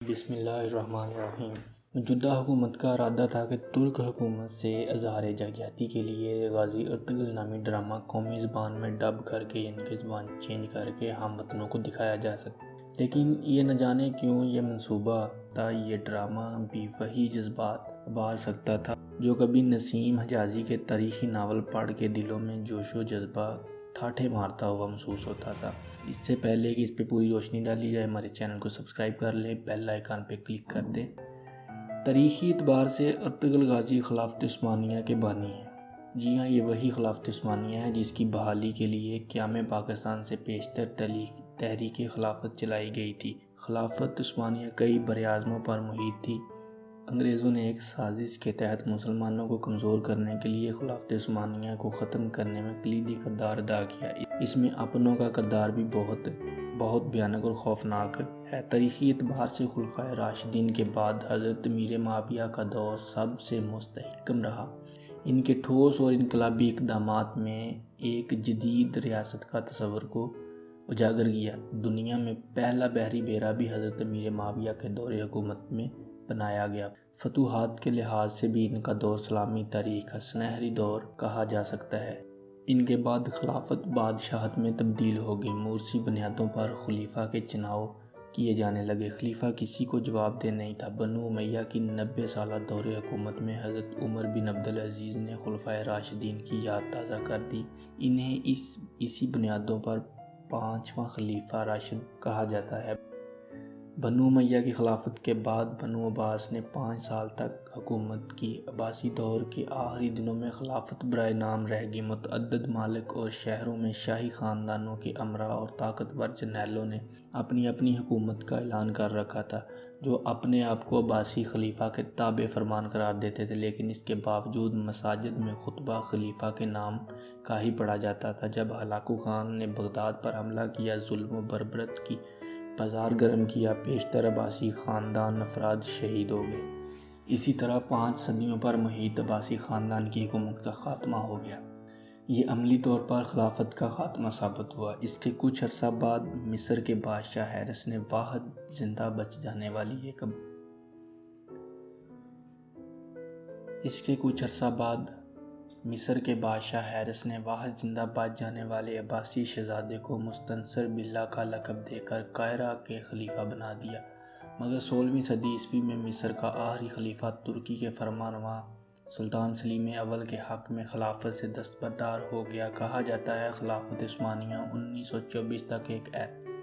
بسم اللہ الرحمن الرحیم۔ موجودہ حکومت کا ارادہ تھا کہ ترک حکومت سے اظہار یکجہتی کے لیے غازی ارطغرل نامی ڈرامہ قومی زبان میں ڈب کر کے ان کی زبان چینج کر کے ہم وطنوں کو دکھایا جا سکتا، لیکن یہ نہ جانے کیوں یہ منصوبہ تھا۔ یہ ڈرامہ بھی وہی جذبات ابال سکتا تھا جو کبھی نسیم حجازی کے تاریخی ناول پڑھ کے دلوں میں جوش و جذبہ ٹھاٹھے مارتا ہوا محسوس ہوتا تھا۔ اس سے پہلے کہ اس پہ پوری روشنی ڈالی جائے، ہمارے چینل کو سبسکرائب کر لیں، بیل آئیکن پہ کلک کر دیں۔ تاریخی اعتبار سے ارطغرل غازی خلافت عثمانیہ کے بانی ہیں۔ جی ہاں، یہ وہی خلافت عثمانیہ ہے جس کی بحالی کے لیے قیام پاکستان سے پیشتر تحریک خلافت چلائی گئی تھی۔ خلافت عثمانیہ کئی براعظموں پر محیط تھی۔ انگریزوں نے ایک سازش کے تحت مسلمانوں کو کمزور کرنے کے لیے خلافت عثمانیہ کو ختم کرنے میں کلیدی کردار ادا کیا۔ اس میں اپنوں کا کردار بھی بہت بھیانک اور خوفناک ہے۔ تاریخی اعتبار سے خلفائے راشدین کے بعد حضرت امیر معاویہ کا دور سب سے مستحکم رہا۔ ان کے ٹھوس اور انقلابی اقدامات میں ایک جدید ریاست کا تصور کو اجاگر کیا۔ دنیا میں پہلا بحری بیڑا بھی حضرت امیر معاویہ کے دور حکومت میں بنایا گیا۔ فتوحات کے لحاظ سے بھی ان کا دور اسلامی تاریخ کا سنہری دور کہا جا سکتا ہے۔ ان کے بعد خلافت بادشاہت میں تبدیل ہو گئی۔ موروثی بنیادوں پر خلیفہ کے چناؤ کیے جانے لگے۔ خلیفہ کسی کو جواب دہ نہیں تھا۔ بنو امیہ کی 90 سالہ دور حکومت میں حضرت عمر بن عبدالعزیز نے خلفائے راشدین کی یاد تازہ کر دی۔ انہیں اسی بنیادوں پر 5واں خلیفہ راشد کہا جاتا ہے۔ بنو امیہ کی خلافت کے بعد بنو عباس نے 5 سال تک حکومت کی۔ عباسی دور کے آخری دنوں میں خلافت برائے نام رہ گئی۔ متعدد ممالک اور شہروں میں شاہی خاندانوں کے امراء اور طاقتور جرنیلوں نے اپنی اپنی حکومت کا اعلان کر رکھا تھا، جو اپنے آپ کو عباسی خلیفہ کے تابع فرمان قرار دیتے تھے، لیکن اس کے باوجود مساجد میں خطبہ خلیفہ کے نام کا ہی پڑھا جاتا تھا۔ جب ہلاکو خان نے بغداد پر حملہ کیا، ظلم و بربریت کی بازار گرم کیا، بیشتر عباسی خاندان افراد شہید ہو گئے۔ اسی طرح 5 صدیوں پر محیط عباسی خاندان کی حکومت کا خاتمہ ہو گیا۔ یہ عملی طور پر خلافت کا خاتمہ ثابت ہوا۔ اس کے کچھ عرصہ بعد مصر کے بادشاہ حیرس نے واحد زندہ بچ جانے والے عباسی شہزادے کو مستنصر باللہ کا لقب دے کر قاہرہ کے خلیفہ بنا دیا۔ مگر 16ویں صدی عیسوی میں مصر کا آخری خلیفہ ترکی کے فرمانروا سلطان سلیم اول کے حق میں خلافت سے دستبردار ہو گیا۔ کہا جاتا ہے خلافت عثمانیہ 1924 تک ایک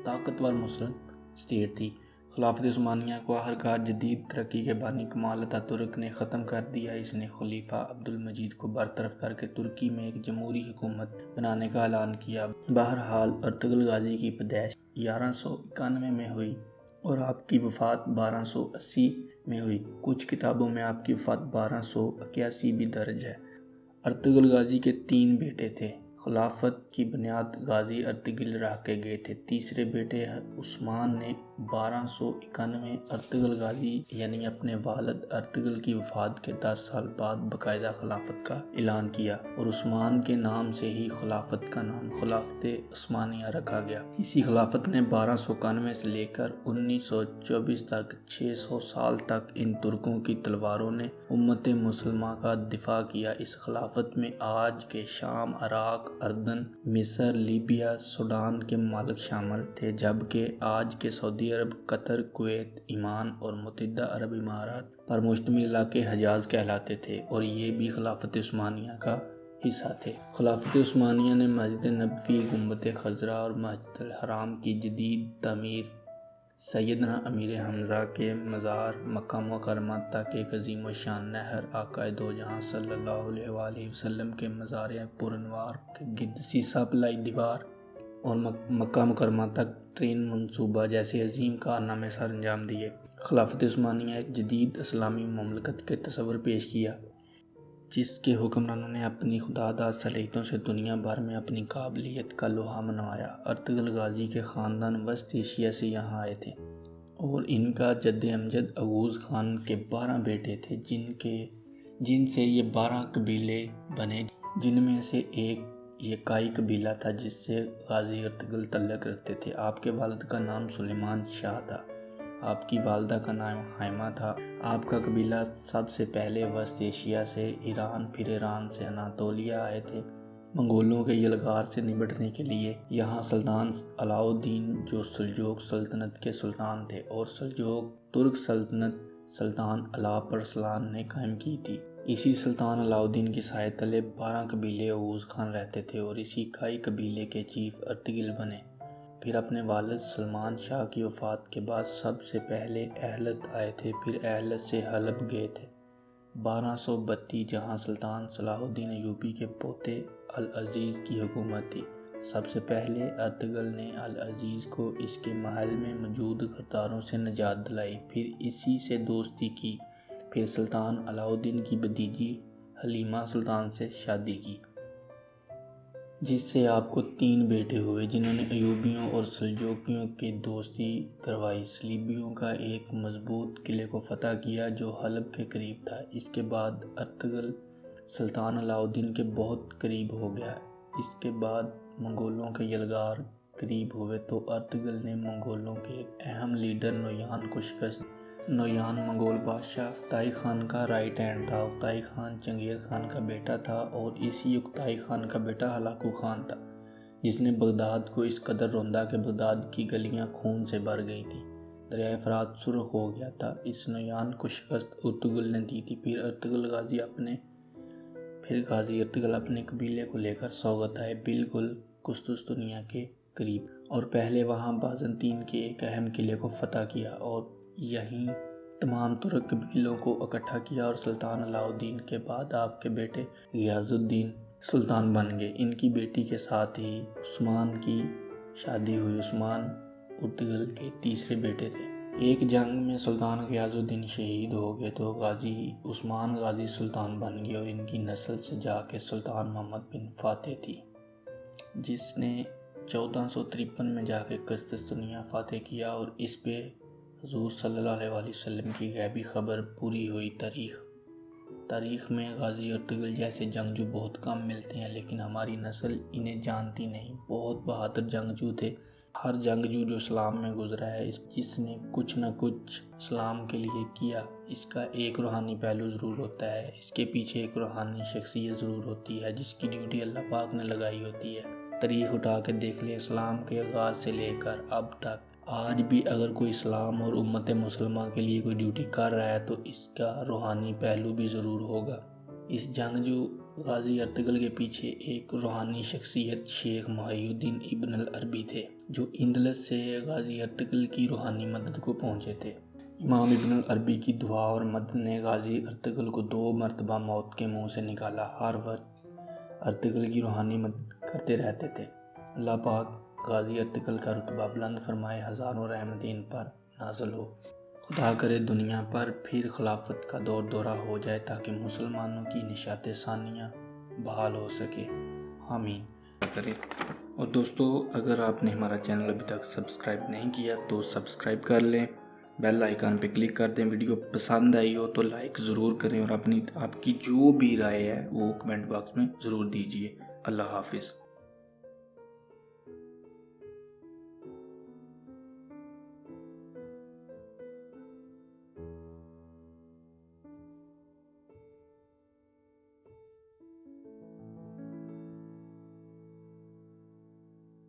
طاقتور مسلم اسٹیٹ تھی۔ خلافت عثمانیہ کو آخرکار جدید ترکی کے بانی کمال اتاترک نے ختم کر دیا۔ اس نے خلیفہ عبدالمجید کو برطرف کر کے ترکی میں ایک جمہوری حکومت بنانے کا اعلان کیا۔ بہرحال ارطغرل غازی کی پیدائش 1191 میں ہوئی اور آپ کی وفات 1280 میں ہوئی۔ کچھ کتابوں میں آپ کی وفات 1281 بھی درج ہے۔ ارطغرل غازی کے 3 بیٹے تھے۔ خلافت کی بنیاد غازی ارطغرل رکھ کے گئے تھے۔ تیسرے بیٹے عثمان نے 1291 میں ارطغرل غازی یعنی اپنے والد ارطغرل کی وفات کے 10 سال بعد باقاعدہ خلافت کا اعلان کیا اور عثمان کے نام سے ہی خلافت کا نام خلافت عثمانیہ رکھا گیا۔ اسی خلافت نے 1291 سے لے کر 1924 تک 600 سال تک ان ترکوں کی تلواروں نے امت مسلمہ کا دفاع کیا۔ اس خلافت میں آج کے شام، عراق، اردن، مصر، لیبیا، سوڈان کے ممالک شامل تھے، جبکہ آج کے سعودی عرب، قطر، کویت، عمان اور متحدہ عرب امارات پر مشتمل علاقے حجاز کہلاتے تھے اور یہ بھی خلافت عثمانیہ کا حصہ تھے۔ خلافت عثمانیہ نے مسجد نبوی، گنبد خضرا اور مسجد الحرام کی جدید تعمیر، سیدنا امیر حمزہ کے مزار، مکہ مکرمہ تک ایک عظیم الشان نہر، آقائے دو جہاں صلی اللہ علیہ وآلہ وسلم کے مزار پرانوار کے گرد سیسہ پلائی دیوار اور مکہ مکرمہ تک ٹرین منصوبہ جیسے عظیم کارنامے سر انجام دیے۔ خلافت عثمانیہ ایک جدید اسلامی مملکت کے تصور پیش کیا جس کے حکمرانوں نے اپنی خداداد صلاحیتوں سے دنیا بھر میں اپنی قابلیت کا لوہا منوایا۔ ارطغرل غازی کے خاندان وسط ایشیا سے یہاں آئے تھے اور ان کا جد امجد اوغوز خان کے 12 بیٹے تھے، جن سے یہ 12 قبیلے بنے، جن میں سے ایک یکائی قبیلہ تھا جس سے غازی ارطغرل تعلق رکھتے تھے۔ آپ کے والد کا نام سلیمان شاہ تھا۔ آپ کی والدہ کا نام حائمہ تھا۔ آپ کا قبیلہ سب سے پہلے وسط ایشیا سے ایران، پھر ایران سے اناطولیہ آئے تھے منگولوں کے یلغار سے نمٹنے کے لیے۔ یہاں سلطان علاؤ الدین جو سلجوق سلطنت کے سلطان تھے اور سلجوق ترک سلطنت سلطان علاء ارسلان نے قائم کی تھی۔ اسی سلطان علاؤ الدین کے سائے تلے 12 قبیلے اوغوز خان رہتے تھے اور اسی کائی قبیلے کے چیف ارطغرل بنے۔ پھر اپنے والد سلمان شاہ کی وفات کے بعد سب سے پہلے اہلت آئے تھے، پھر اہلت سے حلب گئے تھے 1232 جہاں سلطان صلاح الدین ایوبی کے پوتے العزیز کی حکومت تھی۔ سب سے پہلے ارطغرل نے العزیز کو اس کے محل میں موجود غداروں سے نجات دلائی، پھر اسی سے دوستی کی، پھر سلطان علاؤ الدین کی بھتیجی حلیمہ سلطان سے شادی کی، جس سے آپ کو 3 بیٹے ہوئے جنہوں نے ایوبیوں اور سلجوقیوں کی دوستی کروائی۔ صلیبیوں کا ایک مضبوط قلعے کو فتح کیا جو حلب کے قریب تھا۔ اس کے بعد ارطغرل سلطان علاؤ الدین کے بہت قریب ہو گیا۔ اس کے بعد منگولوں کے یلغار قریب ہوئے تو ارطغرل نے منگولوں کے ایک اہم لیڈر نویان کو شکست دی۔ نویان منگول بادشاہ اکتائی خان کا رائٹ ہینڈ تھا۔ اکتائی خان چنگیز خان کا بیٹا تھا اور اسی اکتائی خان کا بیٹا ہلاکو خان تھا جس نے بغداد کو اس قدر روندا کہ بغداد کی گلیاں خون سے بھر گئی تھیں، دریائے فرات سرخ ہو گیا تھا۔ اس نویان کو شکست ارطغرل نے دی تھی۔ پھر غازی ارطغرل اپنے قبیلے کو لے کر سوگت آئے بالکل قسطنطنیہ کے قریب، اور پہلے وہاں بازنطین کے ایک اہم قلعے کو فتح کیا اور یہیں تمام ترک قبیلوں کو اکٹھا کیا، اور سلطان علاؤ الدین کے بعد آپ کے بیٹے غیاث الدین سلطان بن گئے۔ ان کی بیٹی کے ساتھ ہی عثمان کی شادی ہوئی۔ عثمان ارطغرل کے تیسرے بیٹے تھے۔ ایک جنگ میں سلطان غیاث الدین شہید ہو گئے تو عثمان غازی سلطان بن گئے، اور ان کی نسل سے جا کے سلطان محمد بن فاتح تھی جس نے 1453 میں جا کے قسطنطنیہ فتح کیا، اور اس پہ حضور صلی اللہ علیہ وسلم کی غیبی خبر پوری ہوئی۔ تاریخ میں غازی ارطغرل جیسے جنگجو بہت کم ملتے ہیں، لیکن ہماری نسل انہیں جانتی نہیں۔ بہت بہادر جنگجو تھے۔ ہر جنگجو جو اسلام میں گزرا ہے، جس نے کچھ نہ کچھ اسلام کے لیے کیا، اس کا ایک روحانی پہلو ضرور ہوتا ہے، اس کے پیچھے ایک روحانی شخصیت ضرور ہوتی ہے جس کی ڈیوٹی اللہ پاک نے لگائی ہوتی ہے۔ تاریخ اٹھا کے دیکھ لیں، اسلام کے آغاز سے لے کر اب تک، آج بھی اگر کوئی اسلام اور امت مسلمہ کے لیے کوئی ڈیوٹی کر رہا ہے تو اس کا روحانی پہلو بھی ضرور ہوگا۔ اس جنگجو غازی ارطغرل کے پیچھے ایک روحانی شخصیت شیخ محی الدین ابن العربی تھے، جو اندلس سے غازی ارطغرل کی روحانی مدد کو پہنچے تھے۔ امام ابن العربی کی دعا اور مدد نے غازی ارطغرل کو 2 مرتبہ موت کے منہ سے نکالا۔ ہر وقت ارطغرل کی روحانی مدد کرتے رہتے تھے۔ اللہ پاک غازی ارطغرل کا رتبہ بلند فرمائے، ہزاروں رحمتیں ان پر نازل ہو۔ خدا کرے دنیا پر پھر خلافت کا دورہ ہو جائے تاکہ مسلمانوں کی نشاط ثانیہ بحال ہو سکے، آمین۔ اور دوستو، اگر آپ نے ہمارا چینل ابھی تک سبسکرائب نہیں کیا تو سبسکرائب کر لیں، بیل آئیکن پہ کلک کر دیں۔ ویڈیو پسند آئی ہو تو لائک ضرور کریں، اور آپ کی جو بھی رائے ہے وہ کمنٹ باکس میں ضرور دیجیے۔ اللہ حافظ۔